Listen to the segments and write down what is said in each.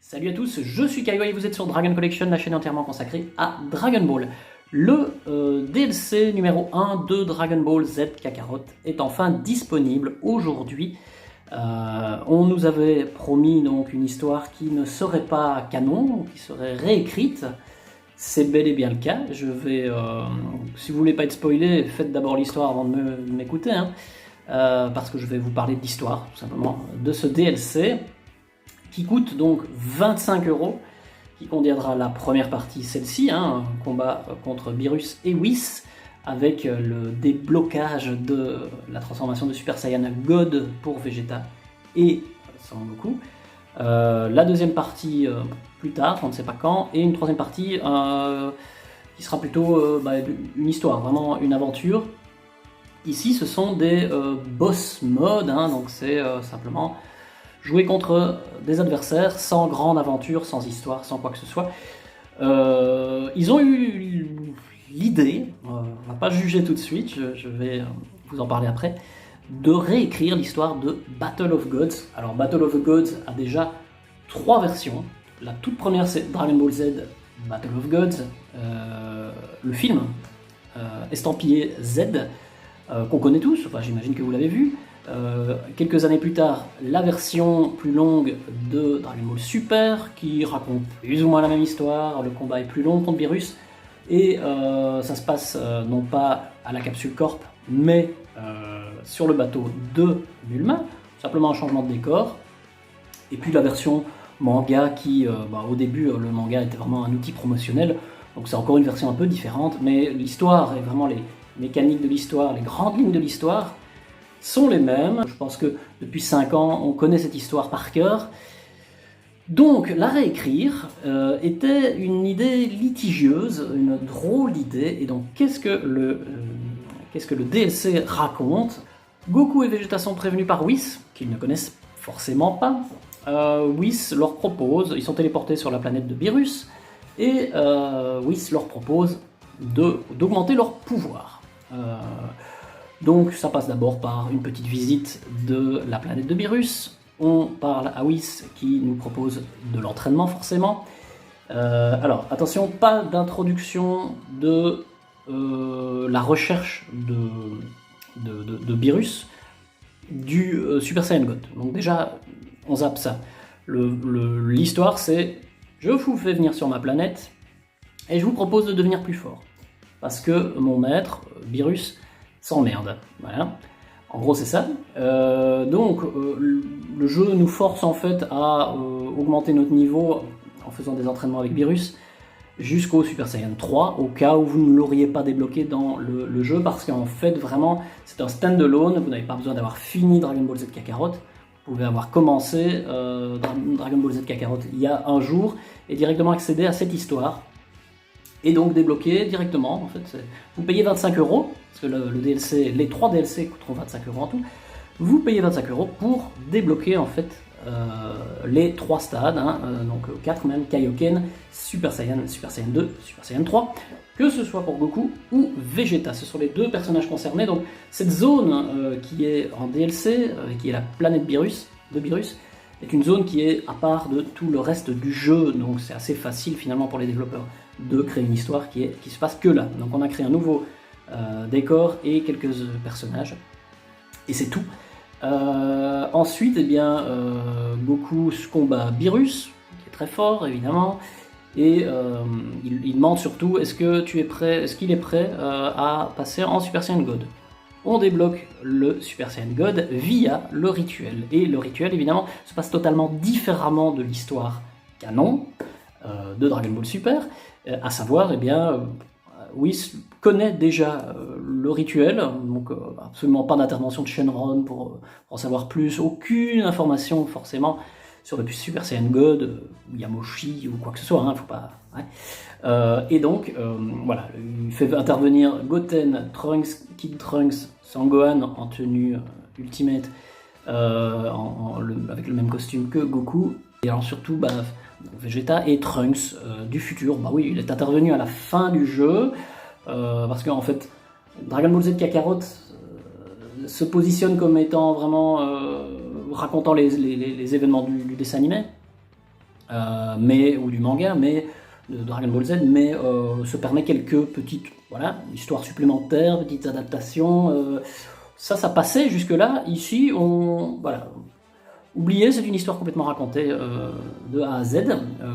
Salut à tous, je suis Kaiwa et vous êtes sur Dragon Collection, la chaîne entièrement consacrée à Dragon Ball. Le DLC numéro 1 de Dragon Ball Z Kakarot est enfin disponible aujourd'hui. On nous avait promis donc une histoire qui ne serait pas canon, qui serait réécrite. C'est bel et bien le cas. Je vais, si vous voulez pas être spoilé, faites d'abord l'histoire avant de m'écouter, hein, parce que je vais vous parler de l'histoire, tout simplement, de ce DLC. Qui coûte donc 25 €, qui contiendra la première partie, celle-ci, un combat contre Beerus et Whis, avec le déblocage de la transformation de Super Saiyan God pour Vegeta et Son Goku. La deuxième partie plus tard, on ne sait pas quand, et une troisième partie qui sera plutôt une histoire, vraiment une aventure. Ici, ce sont des boss modes, donc c'est simplement jouer contre des adversaires sans grande aventure, sans histoire, sans quoi que ce soit. Ils ont eu l'idée, on va pas juger tout de suite, je vais vous en parler après, de réécrire l'histoire de Battle of Gods. Alors Battle of Gods a déjà 3 versions. La toute première c'est Dragon Ball Z Battle of Gods, le film estampillé Z, qu'on connaît tous, enfin j'imagine que vous l'avez vu. Quelques années plus tard, la version plus longue de Dragon Ball Super, qui raconte plus ou moins la même histoire. Le combat est plus long contre Beerus, et ça se passe non pas à la capsule Corp, mais sur le bateau de Bulma, simplement un changement de décor. Et puis la version manga qui, au début, le manga était vraiment un outil promotionnel, donc c'est encore une version un peu différente, mais l'histoire et vraiment les mécaniques de l'histoire, les grandes lignes de l'histoire sont les mêmes. Je pense que depuis 5 ans, on connaît cette histoire par cœur. Donc, la réécrire était une idée litigieuse, une drôle d'idée. Et donc, qu'est-ce que le DLC raconte? Goku et Vegeta sont prévenus par Whis, qu'ils ne connaissent forcément pas. Whis leur propose, ils sont téléportés sur la planète de Beerus, et Whis leur propose d'augmenter leur pouvoir. Donc ça passe d'abord par une petite visite de la planète de Beerus. On parle à Whis qui nous propose de l'entraînement forcément. Alors attention, pas d'introduction de la recherche de Beerus du Super Saiyan God. Donc déjà on zappe ça. L'histoire c'est: je vous fais venir sur ma planète et je vous propose de devenir plus fort. Parce que mon maître, Beerus, s'emmerde. Voilà. En gros, c'est ça. Donc, le jeu nous force en fait à augmenter notre niveau en faisant des entraînements avec Beerus jusqu'au Super Saiyan 3, au cas où vous ne l'auriez pas débloqué dans le jeu, parce qu'en fait, vraiment, c'est un stand-alone. Vous n'avez pas besoin d'avoir fini Dragon Ball Z Kakarot. Vous pouvez avoir commencé Dragon Ball Z Kakarot il y a un jour et directement accéder à cette histoire. Et donc débloquer directement, en fait, vous payez 25 €, parce que le DLC, les 3 DLC coûteront 25 € en tout. Vous payez 25 € pour débloquer en fait les 3 stades, donc 4 même, Kaioken, Super Saiyan 2, Super Saiyan 3, que ce soit pour Goku ou Vegeta. Ce sont les 2 personnages concernés. Donc cette zone qui est en DLC, qui est la planète de Beerus, est une zone qui est à part de tout le reste du jeu, donc c'est assez facile finalement pour les développeurs de créer une histoire qui se passe que là. Donc on a créé un nouveau décor et quelques personnages, et c'est tout. Ensuite, Goku combat Beerus, qui est très fort évidemment, et il demande surtout: est-ce qu'il est prêt à passer en Super Saiyan God? On débloque le Super Saiyan God via le rituel, et le rituel évidemment se passe totalement différemment de l'histoire canon de Dragon Ball Super, à savoir, Whis connaît déjà le rituel, donc absolument pas d'intervention de Shenron pour en savoir plus, aucune information forcément sur le Super Saiyan God, Yamoshi ou quoi que ce soit, faut pas. Ouais. Et donc, voilà, il fait intervenir Goten, Trunks, Kid Trunks, Sangohan en tenue Ultimate, avec le même costume que Goku, et alors surtout Vegeta et Trunks du futur. Oui, il est intervenu à la fin du jeu, parce qu'en fait, Dragon Ball Z Kakarot se positionne comme étant vraiment racontant les événements du dessin animé, ou du manga, mais de Dragon Ball Z, mais se permet quelques petites histoires supplémentaires, petites adaptations. Ça passait jusque-là. Ici, oubliez, c'est une histoire complètement racontée de A à Z,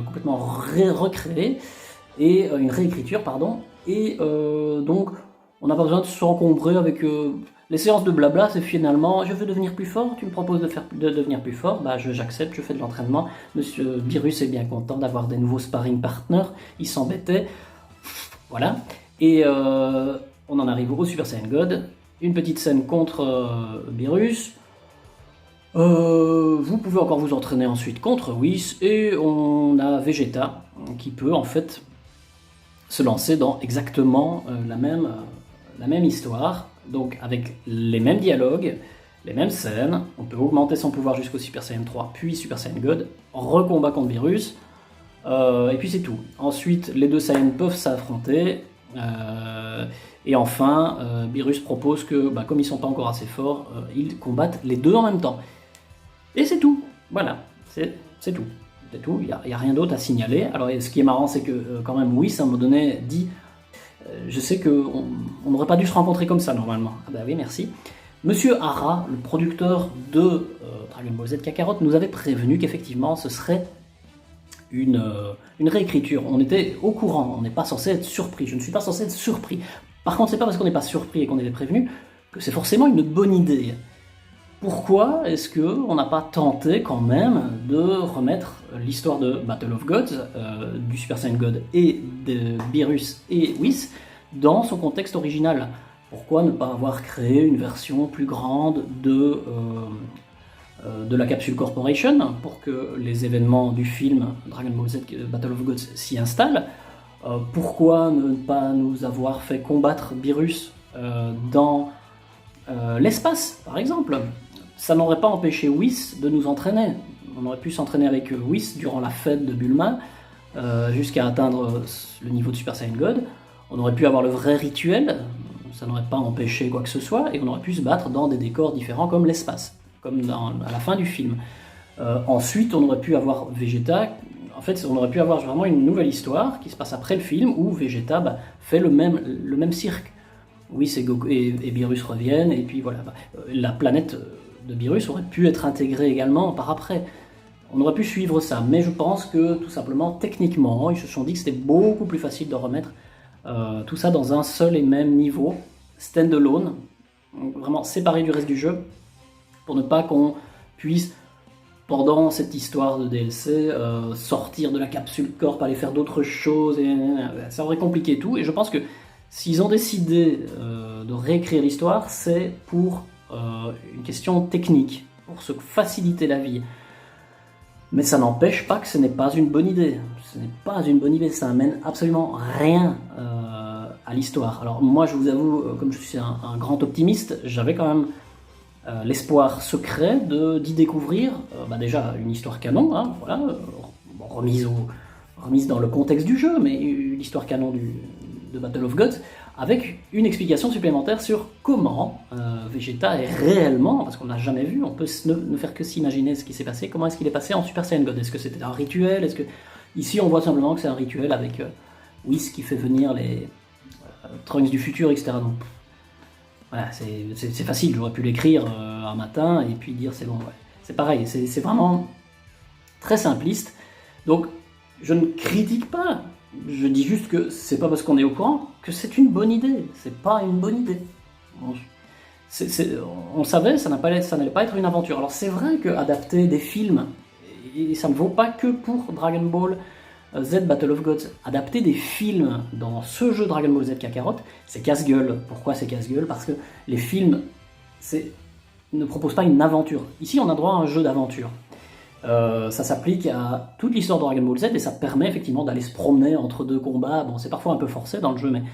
complètement recréée, et une réécriture, pardon. Et donc, on n'a pas besoin de s'encombrer avec les séances de blabla. C'est finalement, je veux devenir plus fort, tu me proposes de devenir plus fort, j'accepte, je fais de l'entraînement. Monsieur Beerus est bien content d'avoir des nouveaux sparring partners, il s'embêtait. Voilà. Et on en arrive au Super Saiyan God. Une petite scène contre Beerus. Vous pouvez encore vous entraîner ensuite contre Whis, et on a Vegeta qui peut en fait se lancer dans exactement la même histoire, donc avec les mêmes dialogues, les mêmes scènes. On peut augmenter son pouvoir jusqu'au Super Saiyan 3, puis Super Saiyan God, recombat contre Beerus, et puis c'est tout. Ensuite, les deux Saiyans peuvent s'affronter, et enfin, Beerus propose que, comme ils sont pas encore assez forts, ils combattent les deux en même temps. Et c'est tout, voilà, c'est tout. C'est tout, il n'y a rien d'autre à signaler. Alors ce qui est marrant, c'est que quand même Whis à un moment donné dit je sais qu'on n'aurait pas dû se rencontrer comme ça normalement. Ah bah oui, merci. Monsieur Hara, le producteur de Dragon Ball Z Kakarot, nous avait prévenu qu'effectivement ce serait une réécriture. On était au courant, on n'est pas censé être surpris. Je ne suis pas censé être surpris. Par contre, c'est pas parce qu'on n'est pas surpris et qu'on était prévenu que c'est forcément une bonne idée. Pourquoi est-ce qu'on n'a pas tenté quand même de remettre l'histoire de Battle of Gods, du Super Saiyan God et de Beerus et Whis dans son contexte original? Pourquoi ne pas avoir créé une version plus grande de la Capsule Corporation pour que les événements du film Dragon Ball Z Battle of Gods s'y installent? Pourquoi ne pas nous avoir fait combattre Beerus dans l'espace, par exemple? Ça n'aurait pas empêché Whis de nous entraîner. On aurait pu s'entraîner avec Whis durant la fête de Bulma, jusqu'à atteindre le niveau de Super Saiyan God. On aurait pu avoir le vrai rituel, ça n'aurait pas empêché quoi que ce soit, et on aurait pu se battre dans des décors différents comme l'espace, comme à la fin du film. Ensuite, on aurait pu avoir Vegeta. En fait, on aurait pu avoir vraiment une nouvelle histoire qui se passe après le film, où Vegeta fait le même cirque. Whis et Beerus reviennent, et puis voilà. La planète de Beerus aurait pu être intégrée également par après. On aurait pu suivre ça, mais je pense que tout simplement, techniquement, ils se sont dit que c'était beaucoup plus facile de remettre tout ça dans un seul et même niveau, stand-alone, vraiment séparé du reste du jeu, pour ne pas qu'on puisse, pendant cette histoire de DLC, sortir de la capsule corp, aller faire d'autres choses, et ça aurait compliqué tout, et je pense que s'ils ont décidé de réécrire l'histoire, c'est pour une question technique, pour se faciliter la vie. Mais ça n'empêche pas que ce n'est pas une bonne idée. Ce n'est pas une bonne idée, ça n'amène absolument rien à l'histoire. Alors moi, je vous avoue, comme je suis un grand optimiste, j'avais quand même l'espoir secret d'y découvrir déjà une histoire canon, hein, voilà, remise dans le contexte du jeu, mais une histoire canon de Battle of Gods, avec une explication supplémentaire sur comment Vegeta est réellement, parce qu'on n'a jamais vu, on peut ne faire que s'imaginer ce qui s'est passé, comment est-ce qu'il est passé en Super Saiyan God. Est-ce que c'était un rituel? Est-ce que ici on voit simplement que c'est un rituel avec Whis qui fait venir les Trunks du futur, etc. Donc voilà, c'est facile, j'aurais pu l'écrire un matin et puis dire c'est bon, ouais. C'est pareil, c'est vraiment très simpliste. Donc je ne critique pas. Je dis juste que c'est pas parce qu'on est au courant que c'est une bonne idée. C'est pas une bonne idée. On savait, ça n'allait pas être une aventure. Alors c'est vrai que adapter des films, et ça ne vaut pas que pour Dragon Ball Z Battle of Gods, adapter des films dans ce jeu Dragon Ball Z Kakarot, c'est casse-gueule. Pourquoi c'est casse-gueule? Parce que les films ne proposent pas une aventure. Ici on a droit à un jeu d'aventure. Ça s'applique à toute l'histoire de Dragon Ball Z et ça permet effectivement d'aller se promener entre deux combats. Bon, c'est parfois un peu forcé dans le jeu, mais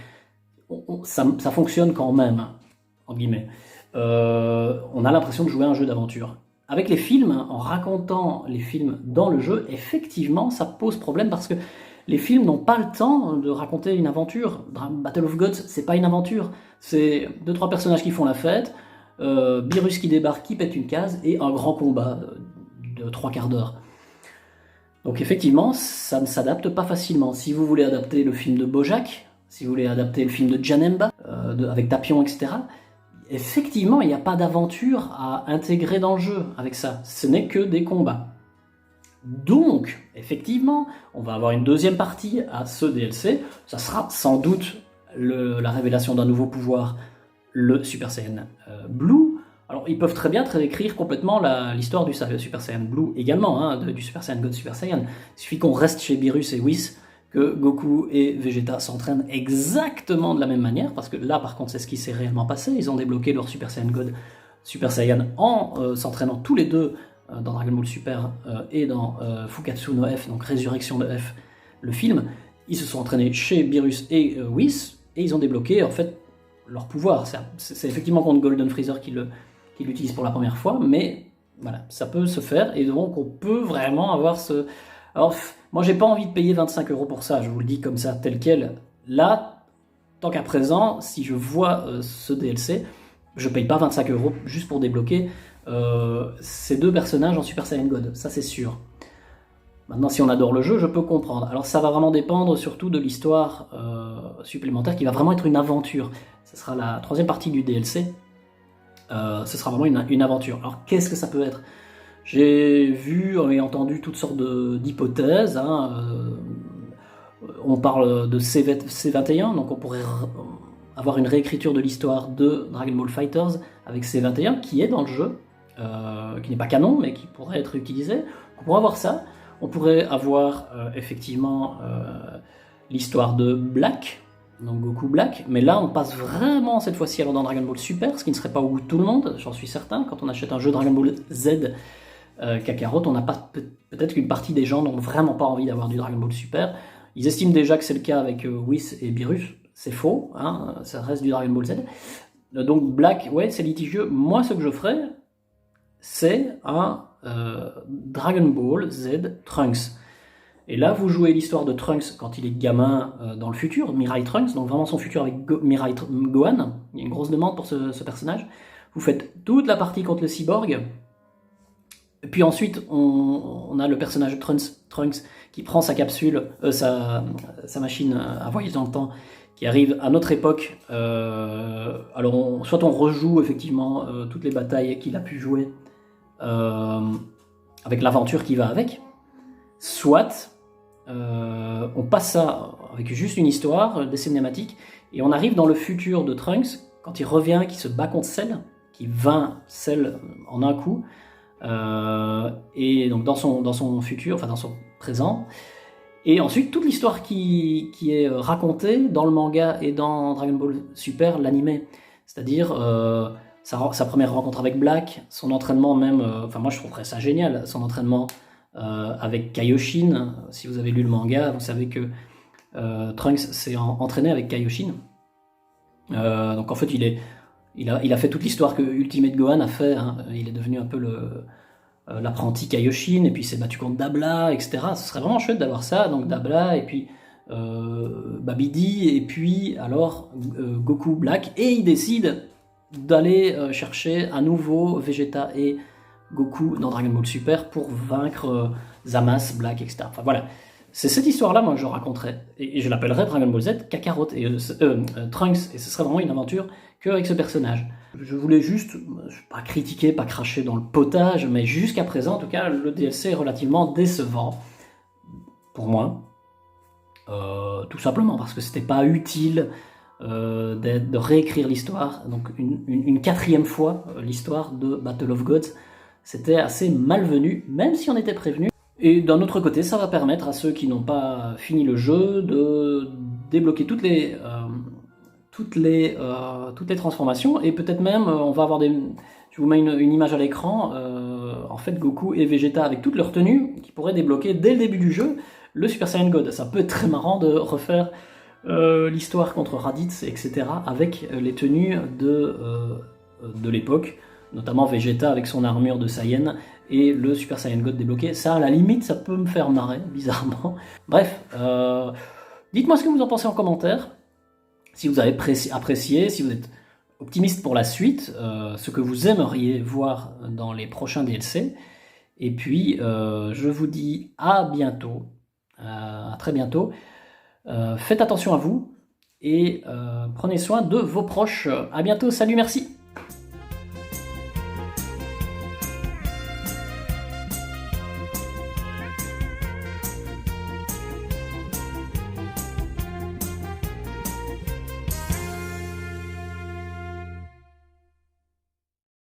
ça fonctionne quand même, entre guillemets. On a l'impression de jouer à un jeu d'aventure. Avec les films, en racontant les films dans le jeu, effectivement, ça pose problème parce que les films n'ont pas le temps de raconter une aventure. Battle of Gods, c'est pas une aventure. C'est 2-3 personnages qui font la fête, Beerus qui débarque, qui pète une case, et un grand combat de 3/4 d'heure. Donc effectivement, ça ne s'adapte pas facilement. Si vous voulez adapter le film de Bojack, si vous voulez adapter le film de Janemba, avec Tapion, etc., effectivement, il n'y a pas d'aventure à intégrer dans le jeu avec ça. Ce n'est que des combats. Donc, effectivement, on va avoir une deuxième partie à ce DLC. Ça sera sans doute la révélation d'un nouveau pouvoir, le Super Saiyan Blue. Alors, ils peuvent très bien réécrire complètement l'histoire du Super Saiyan Blue également, hein, du Super Saiyan God Super Saiyan. Il suffit qu'on reste chez Beerus et Whis, que Goku et Vegeta s'entraînent exactement de la même manière, parce que là, par contre, c'est ce qui s'est réellement passé. Ils ont débloqué leur Super Saiyan God Super Saiyan en s'entraînant tous les deux dans Dragon Ball Super et dans Fukatsu no F, donc Résurrection de F, le film. Ils se sont entraînés chez Beerus et Whis, et ils ont débloqué, en fait, leur pouvoir. C'est effectivement contre Golden Freezer qui l'utilise pour la première fois, mais voilà, ça peut se faire, et donc on peut vraiment avoir ce... Alors, moi j'ai pas envie de payer 25 € pour ça, je vous le dis comme ça, tel quel. Là, tant qu'à présent, si je vois ce DLC, je paye pas 25 € juste pour débloquer ces deux personnages en Super Saiyan God, ça c'est sûr. Maintenant, si on adore le jeu, je peux comprendre. Alors ça va vraiment dépendre surtout de l'histoire supplémentaire, qui va vraiment être une aventure. Ce sera la troisième partie du DLC. Ce sera vraiment une aventure. Alors qu'est-ce que ça peut être? J'ai vu et entendu toutes sortes d'hypothèses. On parle de C21, donc on pourrait avoir une réécriture de l'histoire de Dragon Ball Fighters avec C21 qui est dans le jeu, qui n'est pas canon mais qui pourrait être utilisé. On pourrait avoir ça. On pourrait avoir effectivement l'histoire de Black, donc Goku Black, mais là on passe vraiment cette fois-ci alors dans Dragon Ball Super, ce qui ne serait pas au goût de tout le monde, j'en suis certain. Quand on achète un jeu Dragon Ball Z Kakarot, on n'a pas, peut-être qu'une partie des gens n'ont vraiment pas envie d'avoir du Dragon Ball Super. Ils estiment déjà que c'est le cas avec Whis et Beerus, c'est faux, hein, ça reste du Dragon Ball Z. Donc Black, ouais, c'est litigieux. Moi, ce que je ferais, c'est un Dragon Ball Z Trunks. Et là, vous jouez l'histoire de Trunks quand il est gamin dans le futur, Mirai Trunks, donc vraiment son futur avec Mirai Gohan. Il y a une grosse demande pour ce personnage. Vous faites toute la partie contre le cyborg. Et puis ensuite, on a le personnage Trunks qui prend sa capsule, sa machine à voyager dans le temps, qui arrive à notre époque. Alors, soit on rejoue effectivement toutes les batailles qu'il a pu jouer avec l'aventure qui va avec, soit on passe ça avec juste une histoire, des cinématiques, et on arrive dans le futur de Trunks, quand il revient, qui se bat contre Cell, qui vainc Cell en un coup, et donc dans son futur, enfin dans son présent, et ensuite toute l'histoire qui est racontée dans le manga et dans Dragon Ball Super, l'animé, c'est-à-dire sa première rencontre avec Black, son entraînement même, enfin moi je trouverais ça génial, son entraînement avec Kaioshin. Si vous avez lu le manga, vous savez que Trunks s'est entraîné avec Kaioshin. Donc en fait il a fait toute l'histoire que Ultimate Gohan a fait, hein. Il est devenu un peu l'apprenti Kaioshin, et puis il s'est battu contre Dabla, etc. Ce serait vraiment chouette d'avoir ça, donc Dabla, et puis Babidi, et puis alors Goku Black, et il décide d'aller chercher à nouveau Vegeta et Goku dans Dragon Ball Super pour vaincre Zamasu, Black, etc. Enfin voilà, c'est cette histoire-là moi que je raconterais, et je l'appellerais Dragon Ball Z Kakarot et Trunks, et ce serait vraiment une aventure qu'avec ce personnage. Je voulais juste, pas critiquer, pas cracher dans le potage, mais jusqu'à présent en tout cas le DLC est relativement décevant pour moi, tout simplement parce que c'était pas utile de réécrire l'histoire, donc une quatrième fois l'histoire de Battle of Gods. C'était assez malvenu, même si on était prévenu. Et d'un autre côté, ça va permettre à ceux qui n'ont pas fini le jeu de débloquer toutes les transformations, et peut-être même, on va avoir je vous mets une image à l'écran, en fait Goku et Vegeta avec toutes leurs tenues, qui pourraient débloquer dès le début du jeu le Super Saiyan God. Ça peut être très marrant de refaire l'histoire contre Raditz, etc., avec les tenues de l'époque, notamment Vegeta avec son armure de Saiyan et le Super Saiyan God débloqué. Ça, à la limite, ça peut me faire marrer, bizarrement. Bref, dites-moi ce que vous en pensez en commentaire, si vous avez apprécié, si vous êtes optimiste pour la suite, ce que vous aimeriez voir dans les prochains DLC, Et puis, je vous dis à bientôt, à très bientôt. Faites attention à vous et prenez soin de vos proches. À bientôt, salut, merci.